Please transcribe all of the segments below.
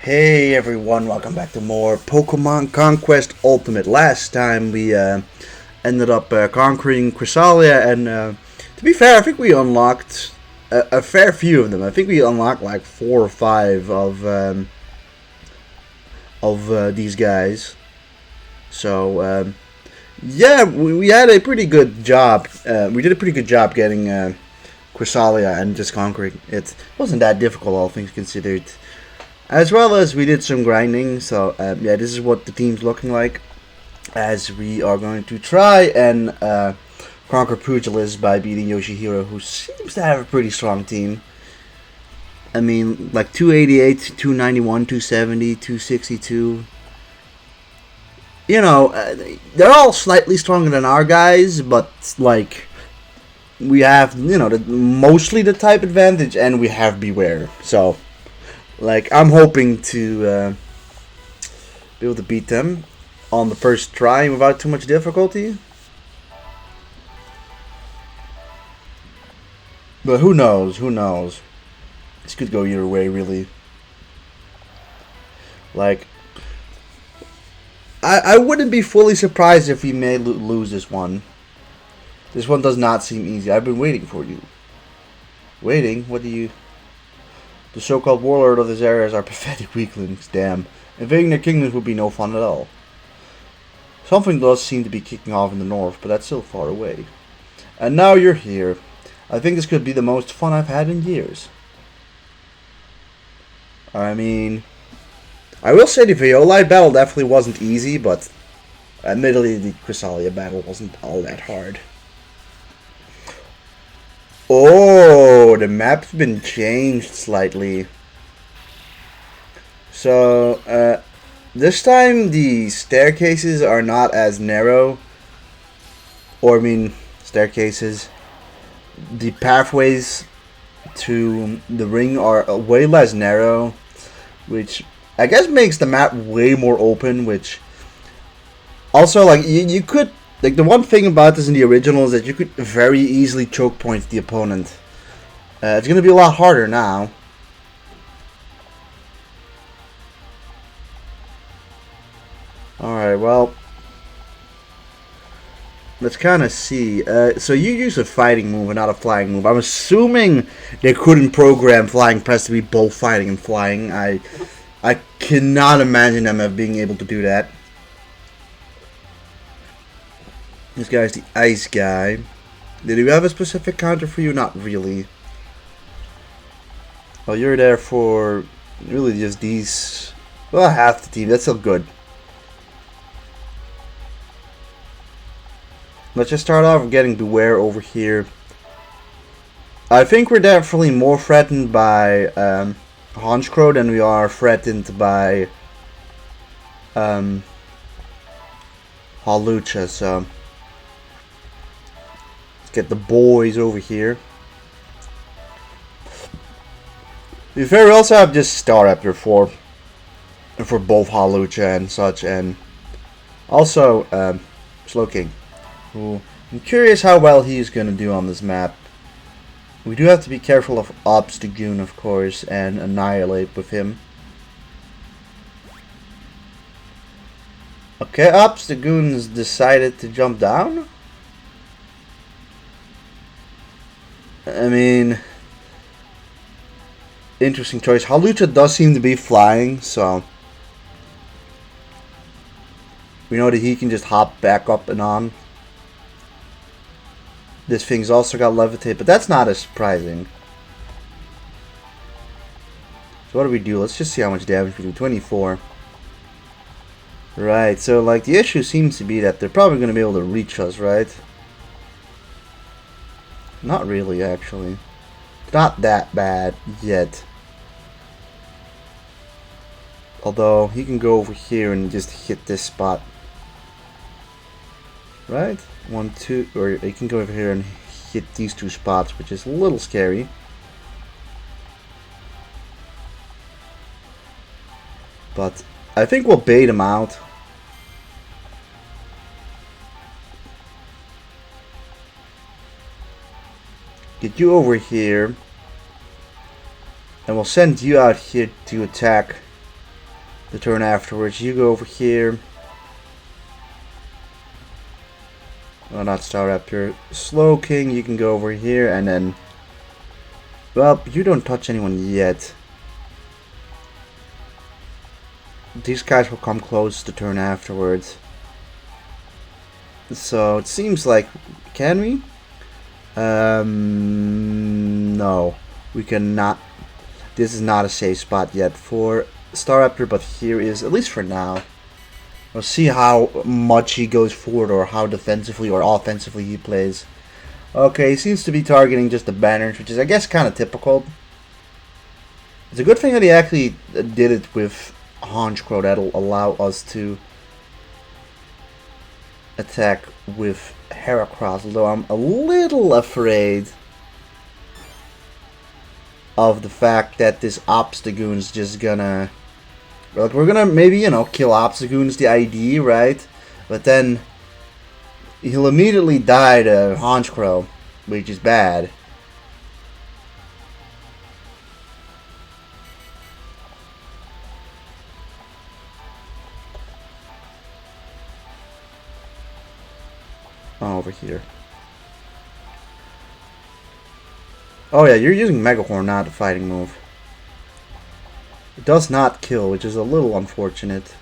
Hey everyone, welcome back to more Pokemon Conquest Ultimate. Last time we ended up conquering Chrysalia, and to be fair, I think we unlocked a fair few of them. I think we unlocked like 4 or 5 of these guys. So yeah, we had a pretty good job. We did a pretty good job getting Chrysalia and just conquering it. It wasn't that difficult, all things considered. As well as we did some grinding, so yeah, this is what the team's looking like. As we are going to try and conquer Pugilis by beating Yoshihiro, who seems to have a pretty strong team. I mean, like 288, 291, 270, 262. You know, they're all slightly stronger than our guys, but like we have, you know, mostly the type advantage, and we have Beware. So. Like, I'm hoping to be able to beat them on the first try without too much difficulty. But who knows? Who knows? This could go either way, really. Like, I wouldn't be fully surprised if we may lose this one. This one does not seem easy. I've been waiting for you. Waiting? What do you... The so-called warlord of this area are pathetic weaklings, damn. Invading their kingdoms would be no fun at all. Something does seem to be kicking off in the north, but that's still far away. And now you're here. I think this could be the most fun I've had in years. I mean, I will say the Violite battle definitely wasn't easy, but admittedly the Chrysalia battle wasn't all that hard. Oh, the map's been changed slightly. So, this time the staircases are not as narrow. Or, I mean, staircases. The pathways to the ring are way less narrow. Which, I guess makes the map way more open. Which, also, like, you could... Like, the one thing about this in the original is that you could very easily choke point the opponent. It's going to be a lot harder now. Alright, well. Let's kind of see. So you use a fighting move and not a flying move. I'm assuming they couldn't program flying press to be both fighting and flying. I cannot imagine them being able to do that. This guy's the ice guy. Did we have a specific counter for you? Not really. Well, you're there for really just these. Well, half the team. That's still good. Let's just start off with getting Beware over here. I think we're definitely more threatened by Honchkrow than we are threatened by Hawlucha, so... Get the boys over here. To be fair, we also have this Staraptor for both Hawlucha and such, and also Slowking, who I'm curious how well he's gonna do on this map. We do have to be careful of Obstagoon, of course, and Annihilate with him. Okay, Obstagoon's decided to jump down. I mean, interesting choice. Hawlucha does seem to be flying, so we know that he can just hop back up and on. This thing's also got Levitate, but that's not as surprising. So what do we do? Let's just see how much damage we do. 24. Right, so like the issue seems to be that they're probably going to be able to reach us, right? Not really, actually. Not that bad yet. Although, he can go over here and just hit this spot. Right? 1, 2, or he can go over here and hit these 2 spots, which is a little scary. But I think we'll bait him out. Get you over here, and we'll send you out here to attack The turn afterwards, you go over here. Well, not Staraptor. Slow King, you can go over here, and then... Well, you don't touch anyone yet. These guys will come close the turn afterwards. So, it seems like... Can we? No. We cannot... This is not a safe spot yet for Staraptor, but here is, at least for now. We'll see how much he goes forward, or how defensively or offensively he plays. Okay, he seems to be targeting just the banners, which is, I guess, kind of typical. It's a good thing that he actually did it with Honchkrow. That'll allow us to attack with Heracross, although I'm a little afraid of the fact that this Obstagoon's just gonna... Like, we're gonna maybe, you know, kill Obstagoon's the ID, right? But then he'll immediately die to Honchkrow, which is bad. Oh, over here. Oh yeah, you're using Mega Horn, not a fighting move. It does not kill, which is a little unfortunate.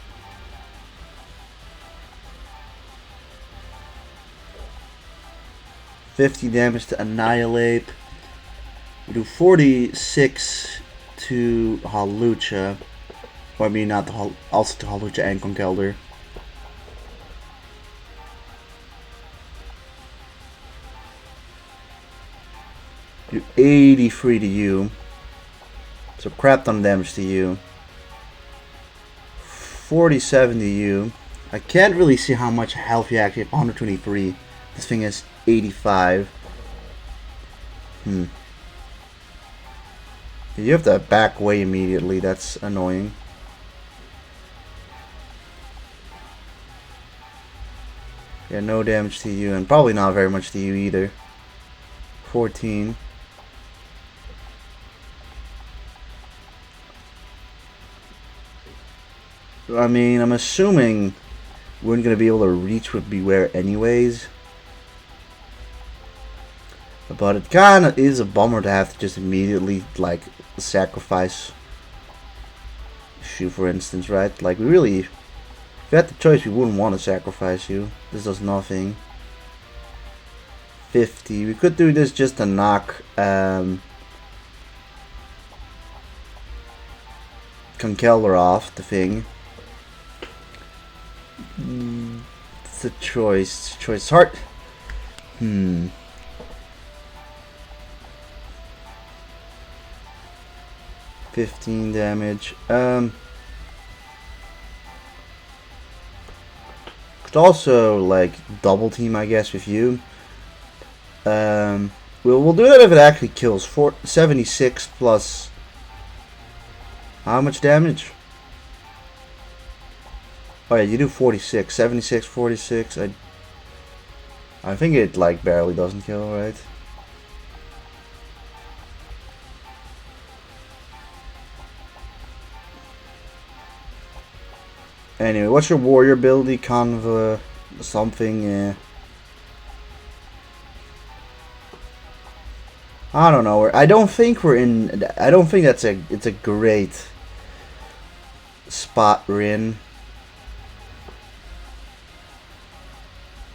$50 damage to Annihilate. We do 46 to Hawlucha. Or I mean, not the also to Hawlucha and Conkeldurr. Do 83 to you. So crap ton of damage to you. 47 to you. I can't really see how much health you actually have. 123. This thing is 85. You have to back away immediately. That's annoying. Yeah, no damage to you, and probably not very much to you either. 14. I mean, I'm assuming we're not going to be able to reach with Beware anyways. But it kind of is a bummer to have to just immediately, like, sacrifice you, for instance, right? Like, we really, if we had the choice, we wouldn't want to sacrifice you. This does nothing. 50. We could do this just to knock Conkeldurr off the thing. It's a choice. Choice heart. 15 damage. Could also like double team, I guess, with you. We'll do that if it actually kills. 76 plus how much damage? Oh yeah, you do 46. 76, 46. I think it like barely doesn't kill, right? Anyway, what's your warrior ability? Conva something, yeah. I don't know. I don't think we're in. I don't think it's a great spot we're in.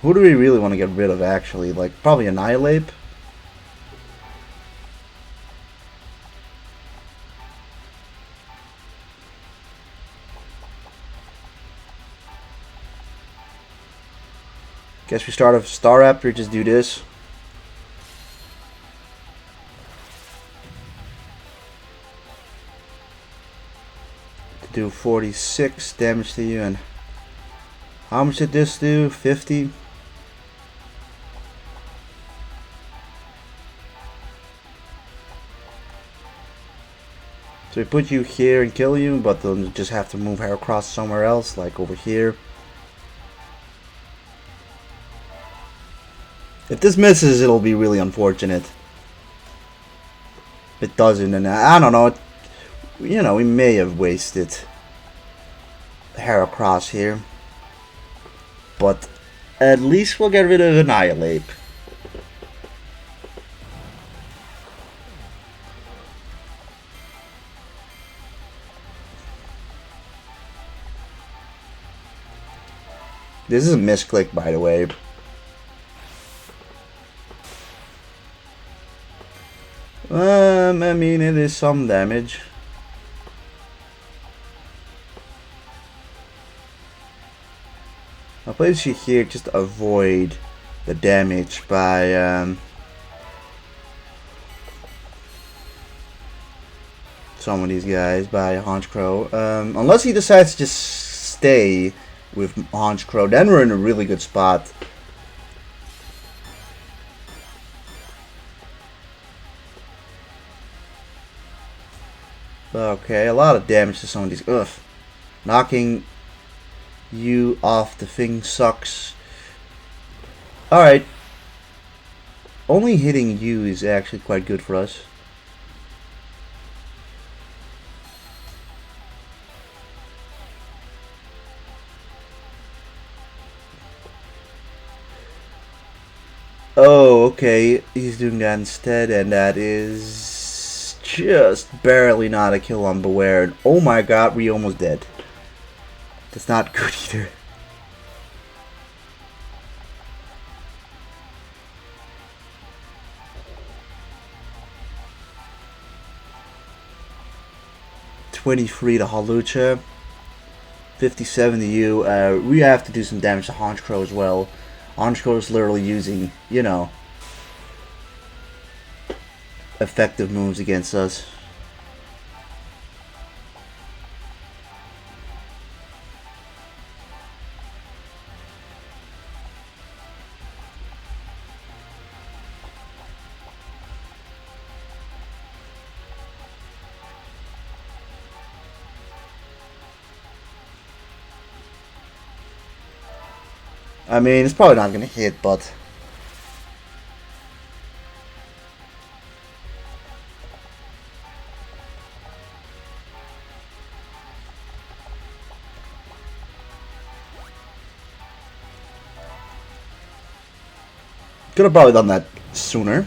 Who do we really want to get rid of, actually? Like, probably Annihilate. Guess we start with Staraptor, just do this. To do 46 damage to you, and how much did this do? 50? So we put you here and kill you, but then just have to move Heracross somewhere else, like over here. If this misses, it'll be really unfortunate. If it doesn't, and I don't know. You know, we may have wasted Heracross here. But at least we'll get rid of Annihilate. This is a misclick, by the way. I mean, it is some damage. I'll place you here just to avoid the damage by some of these guys, by Honchkrow. Unless he decides to just stay with Honchkrow, then we're in a really good spot. Okay, a lot of damage to some of these. Ugh. Knocking you off the thing sucks. Alright. Only hitting you is actually quite good for us. Oh, okay. He's doing that instead, and that is just barely not a kill on Beware. And oh my god, we almost dead. That's not good either. $23 to Hawlucha. 57 to you. We have to do some damage to Honchkrow as well. Honchkrow is literally using, you know, effective moves against us. I mean, it's probably not going to hit, but... could have probably done that sooner.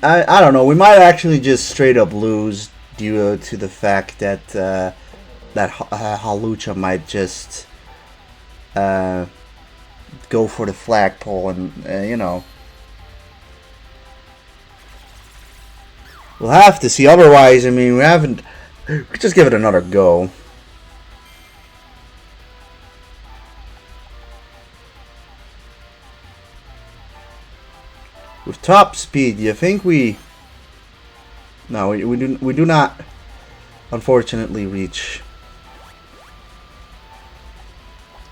I don't know. We might actually just straight up lose due to the fact that Hawlucha might just go for the flagpole, and you know, we'll have to see. Otherwise, I mean, we haven't. We could just give it another go. With top speed, you think we... No, we do not, unfortunately, reach.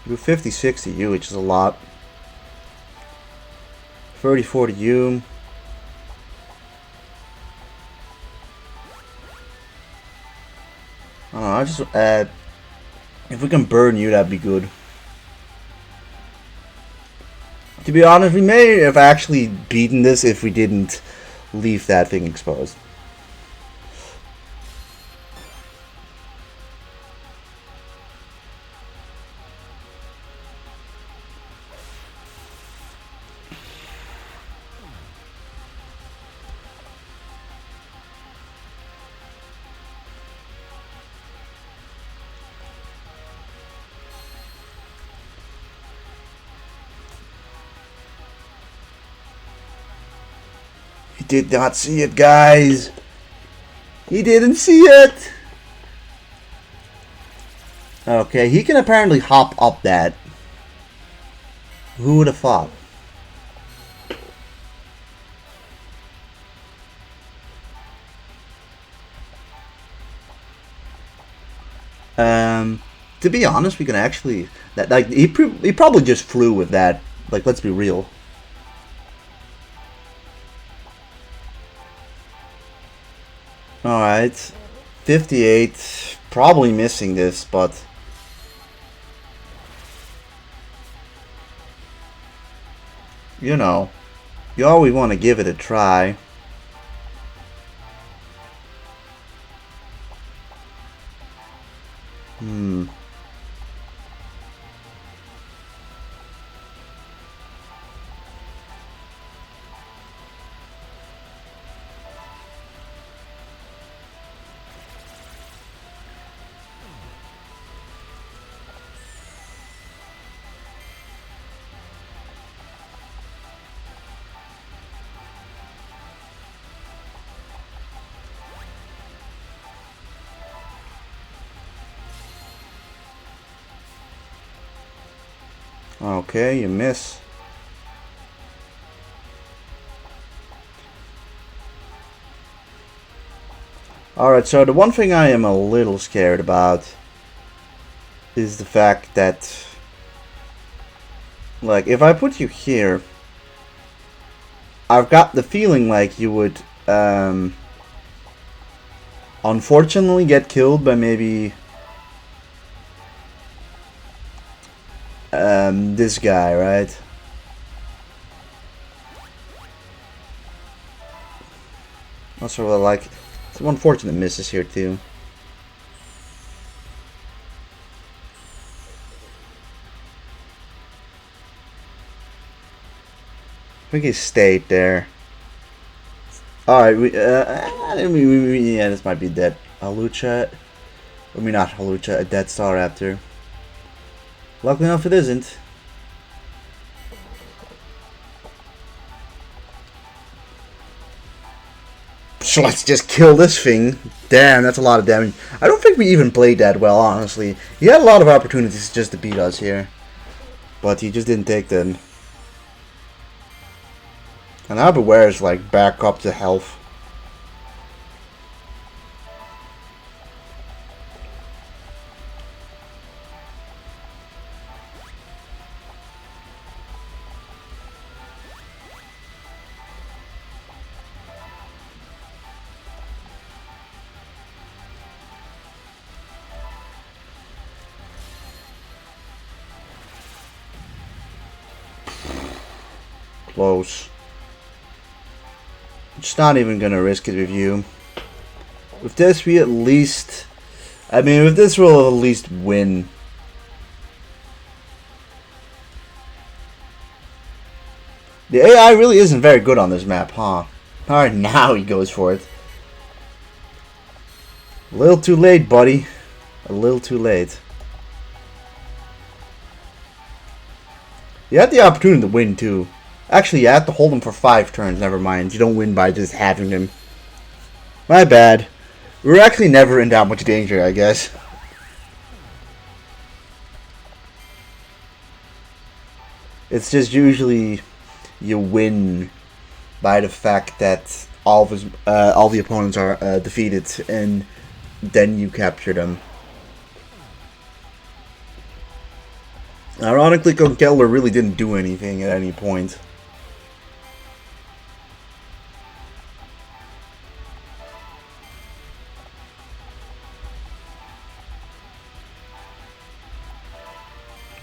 We do 56 to you, which is a lot. 34 to you. I don't know, I just if we can burn you, that'd be good. To be honest, we may have actually beaten this if we didn't leave that thing exposed. Did not see it, guys. He didn't see it. Okay, he can apparently hop up that. Who would have thought? To be honest, we can actually he probably just flew with that. Like, let's be real. Alright, 58. Probably missing this, but you know, you always want to give it a try. Okay, you miss. Alright, so the one thing I am a little scared about is the fact that, like, if I put you here, I've got the feeling like you would, unfortunately get killed by maybe this guy, right? Also, like, some unfortunate misses here too. I think he stayed there. Alright, yeah, this might be dead. Halucha. I mean, not Halucha, a dead Staraptor. Luckily enough, it isn't. So let's just kill this thing. Damn, that's a lot of damage. I don't think we even played that well, honestly. He had a lot of opportunities just to beat us here, but he just didn't take them. And now Beware is like back up to health. Close. Just not even gonna risk it with you. With this, we at least... I mean, with this, we'll at least win. The AI really isn't very good on this map, huh? Alright, now he goes for it. A little too late, buddy. A little too late. You had the opportunity to win, too. Actually, you have to hold him for 5 turns, never mind. You don't win by just having him. My bad. We were actually never in that much danger, I guess. It's just usually you win by the fact that all the opponents are defeated, and then you capture them. Ironically, Conquest really didn't do anything at any point.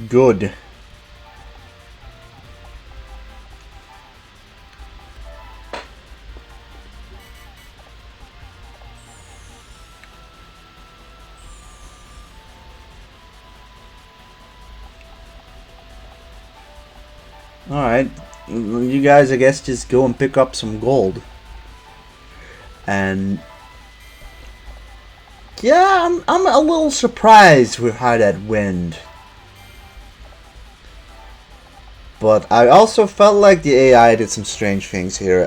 Good. Alright, you guys, I guess, just go and pick up some gold. And yeah, I'm a little surprised with how that went. But I also felt like the AI did some strange things here.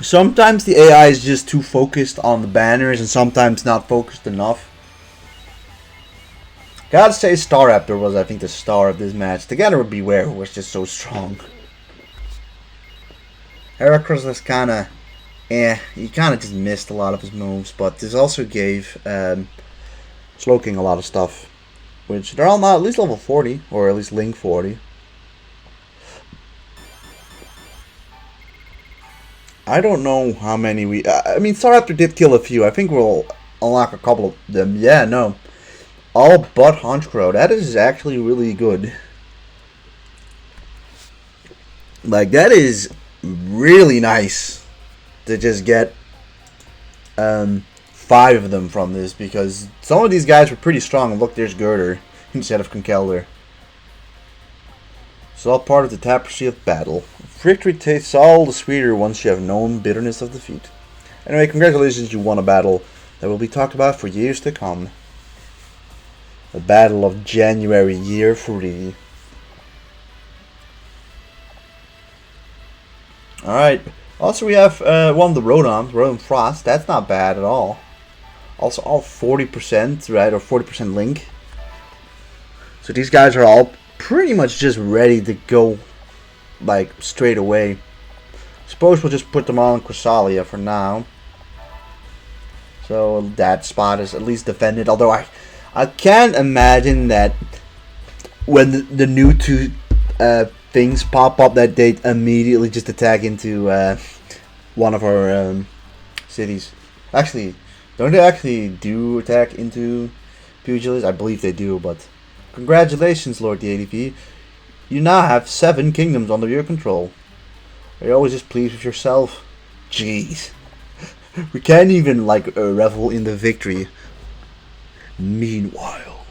Sometimes the AI is just too focused on the banners and sometimes not focused enough. Gotta say, Staraptor was, I think, the star of this match, together with Beware, who was just so strong. Heracross was kinda... he kinda just missed a lot of his moves, but this also gave Slowking a lot of stuff. Which, they're all now at least level 40, or at least Link 40. I don't know how many we... I mean, Staraptor did kill a few. I think we'll unlock a couple of them. Yeah, no. All but Honchcrow. That is actually really good. Like, that is really nice to just get 5 of them from this, because some of these guys were pretty strong. Look, there's Girder instead of Conkeldurr. It's all part of the tapestry of battle. Victory tastes all the sweeter once you have known bitterness of defeat. Anyway, congratulations, you won a battle that will be talked about for years to come. The Battle of January, Year 3. Alright, also we have one of the Rotom Frost. That's not bad at all. Also all 40%, right, or 40% Link. So these guys are all pretty much just ready to go, like, straight away. Suppose we'll just put them all in Cresselia for now. So that spot is at least defended. Although I can't imagine that when the new two things pop up that they immediately just attack into one of our cities. Actually, don't they actually do attack into Pugilis? I believe they do, but congratulations, Lord theadv. You now have 7 kingdoms under your control. Are you always just pleased with yourself? Jeez. We can't even, like, revel in the victory. Meanwhile,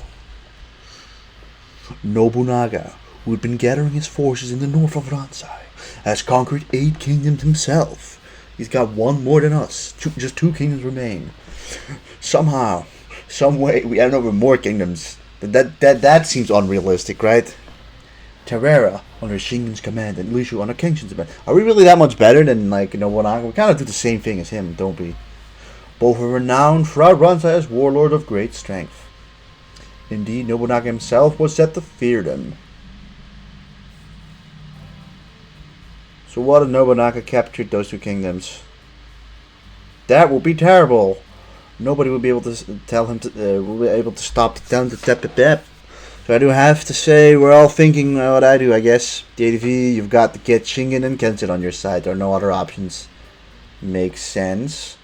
Nobunaga, who had been gathering his forces in the north of Ransai, has conquered 8 kingdoms himself. He's got 1 more than us. Just 2 kingdoms remain. Somehow, some way, we have over more kingdoms. That seems unrealistic, right? Terrera under Shingen's command and Lishu under Kenshin's command. Are we really that much better than, like, Nobunaga? We kind of do the same thing as him, don't we? Both are renowned throughout Ransai as warlord of great strength. Indeed, Nobunaga himself was set to fear them. So what if Nobunaga captured those 2 kingdoms? That would be terrible. Nobody would be able to tell him to. Will be able to stop the town to tap it up. So I do have to say, we're all thinking what I do, I guess. theadv, you've got to get Shingen and Kenshin on your side. There are no other options. Makes sense.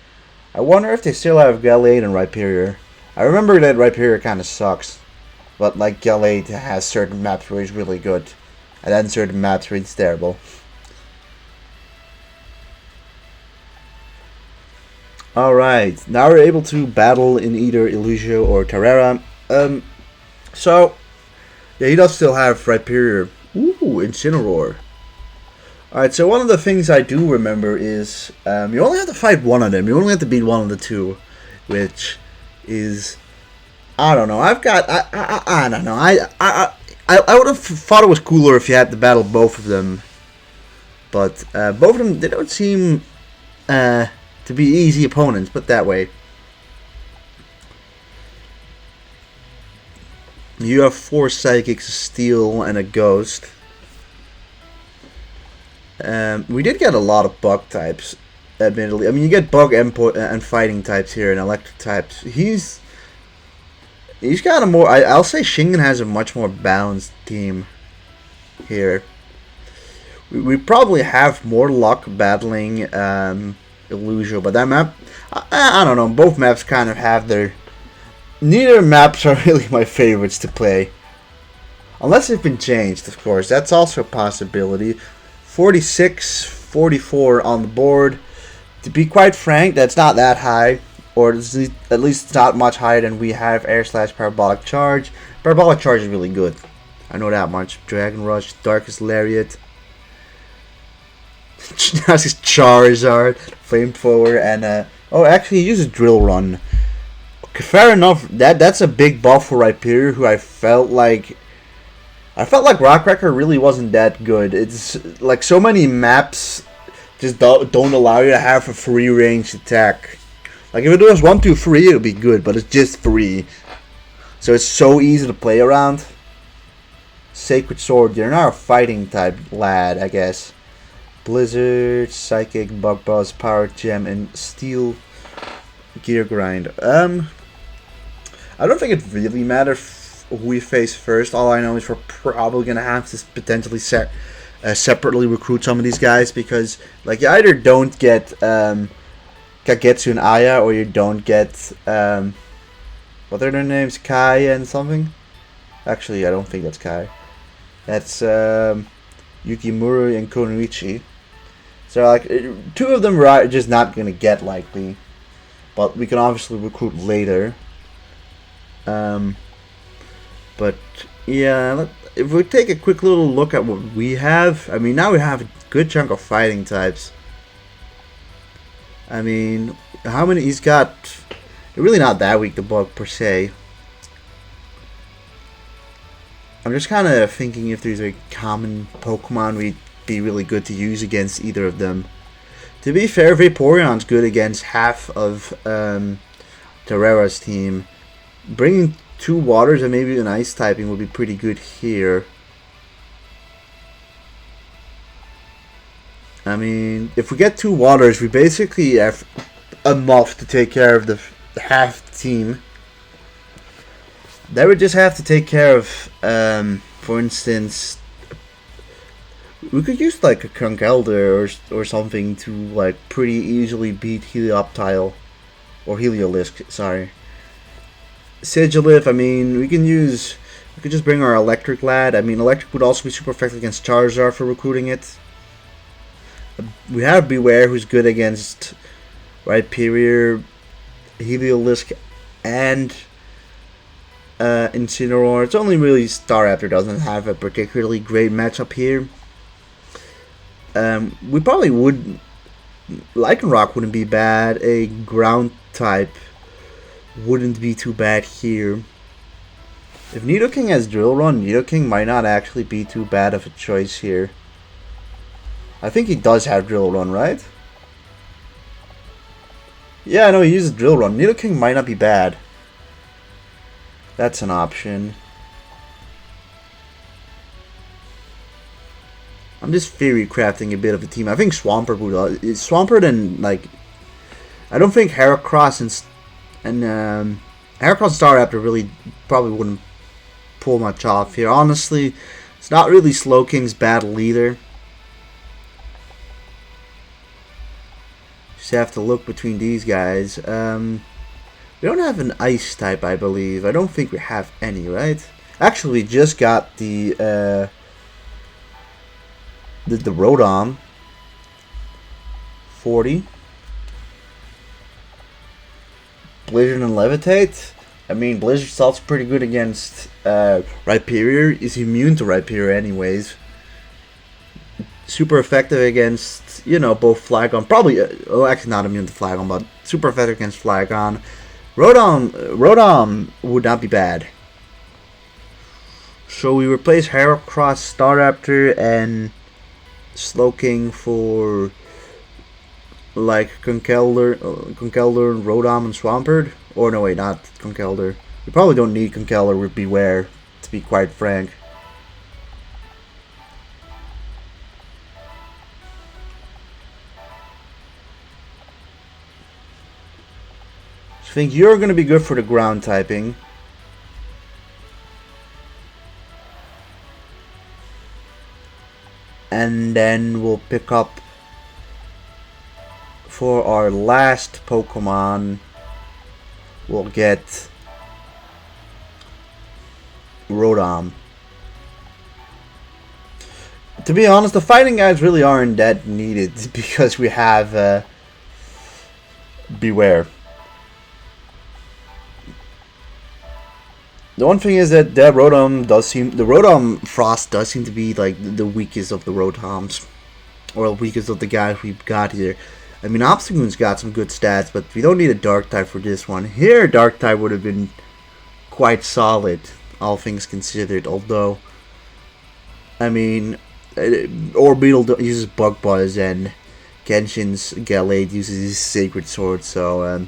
I wonder if they still have Gallade and Rhyperior. I remember that Rhyperior kind of sucks. But, like, Gallade has certain maps where he's really good. And then certain maps where he's terrible. Alright, now we're able to battle in either Illusio or Terrera. So, yeah, he does still have Rhyperior. Ooh, Incineroar. Alright, so one of the things I do remember is, you only have to fight one of them. You only have to beat one of the 2. Which is, I don't know. I don't know. I would have thought it was cooler if you had to battle both of them. But, both of them, they don't seem, to be easy opponents, put that way. You have 4 Psychics, a Steel, and a Ghost. We did get a lot of Bug types, admittedly. I mean, you get Bug and Fighting types here, and Electric types. He's got a more... I'll say Shingen has a much more balanced team here. We probably have more luck battling Illusio, but that map, I don't know, both maps kind of have their... Neither maps are really my favorites to play. Unless they've been changed, of course. That's also a possibility. 46, 44 on the board. To be quite frank, that's not that high. Or at least it's not much higher than we have Air/Parabolic Charge. Parabolic Charge is really good. I know that much. Dragon Rush, Darkest Lariat. That's his Charizard, Flamethrower, and oh, actually he uses Drill Run. Okay, fair enough. That's a big buff for Rhyperior, who I felt like Rockracker really wasn't that good. It's like so many maps just don't allow you to have a free range attack. Like if it was 1, 2, 3, it would be good, but it's just 3, so it's so easy to play around. Sacred Sword, you're not a fighting type lad, I guess. Blizzard, Psychic, Bug Buzz, Power Gem, and Steel Gear Grind. I don't think it really matters who we face first. All I know is we're probably gonna have to potentially separately recruit some of these guys, because like you either don't get Kagetsu and Aya, or you don't get what are their names, Kai and something. Actually, I don't think that's Kai. That's Yukimura and Konoichi. So like 2 of them we're just not gonna get likely, but we can obviously recruit later. But yeah, if we take a quick little look at what we have, I mean, now we have a good chunk of fighting types. I mean, how many he's got? They're really not that weak, the bug per se. I'm just kind of thinking if there's a common Pokemon we'd be really good to use against either of them. To be fair, Vaporeon's good against half of Terrera's team. Bringing 2 waters and maybe an ice typing would be pretty good here. I mean, if we get 2 waters, we basically have enough to take care of the half team. They would just have to take care of, for instance, we could use like a Conkelder or something to like pretty easily beat Helioptile or Heliolisk. Sorry, Sigilyph. I mean, we could just bring our Electric Lad. I mean, Electric would also be super effective against Charizard for recruiting it. We have Beware, who's good against Rhyperior, Heliolisk, and Incineroar. It's only really Staraptor doesn't have a particularly great matchup here. We probably would. Lycanroc wouldn't be bad. A ground type wouldn't be too bad here. If Nidoking has Drill Run, Nidoking might not actually be too bad of a choice here. I think he does have Drill Run, right? Yeah, I know he uses Drill Run. Nidoking might not be bad. That's an option. I'm just theory crafting a bit of a team. I think Swampert would. Swampert and like, I don't think Heracross and Heracross and Staraptor really probably wouldn't pull much off here. Honestly, it's not really Slowking's battle either. Just have to look between these guys. We don't have an ice type, I believe. I don't think we have any, right? Actually, we just got the Rotom 40. Blizzard and Levitate. I mean, Blizzard Salt's pretty good against Rhyperior. Is immune to Rhyperior anyways. Super effective against, you know, both Flagon. Probably, actually not immune to Flagon, but super effective against Flagon. Rotom would not be bad. So we replace Heracross, Staraptor, and Slowking for like Conkeldurr, Rotom, and Swampert. Or no, wait, not Conkeldurr. We probably don't need Conkeldurr with Beware, to be quite frank. I think you're going to be good for the ground typing. And then we'll pick up for our last Pokemon. We'll get Rotom. To be honest, the fighting guys really aren't that needed because we have Beware. The one thing is that the Rotom Frost does seem to be like the weakest of the Rotoms, or the weakest of the guys we've got here. I mean, Obstagoon's got some good stats, but we don't need a Dark type for this one. Here, Dark type would have been quite solid, all things considered. Although, I mean, Orbeetle uses Bug Buzz and Genshin's Gallade uses his Sacred Sword, so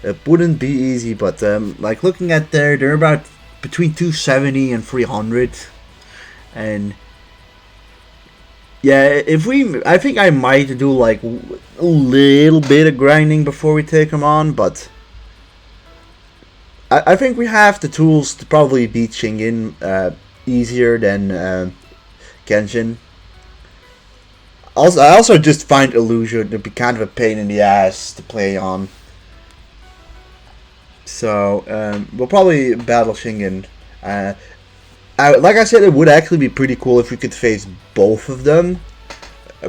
it wouldn't be easy, but like looking at they're about between 270 and 300, and yeah, I think I might do like a little bit of grinding before we take them on, but I think we have the tools to probably beat Shingen easier than Genshin. I also just find Illusion to be kind of a pain in the ass to play on. So we'll probably battle Shingen. Like I said, it would actually be pretty cool if we could face both of them.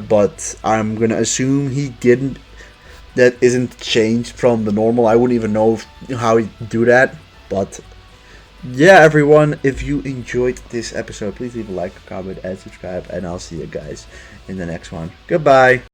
But I'm gonna assume he didn't. That isn't changed from the normal. I wouldn't even know how he do that. But yeah, everyone, if you enjoyed this episode, please leave a like, comment, and subscribe. And I'll see you guys in the next one. Goodbye.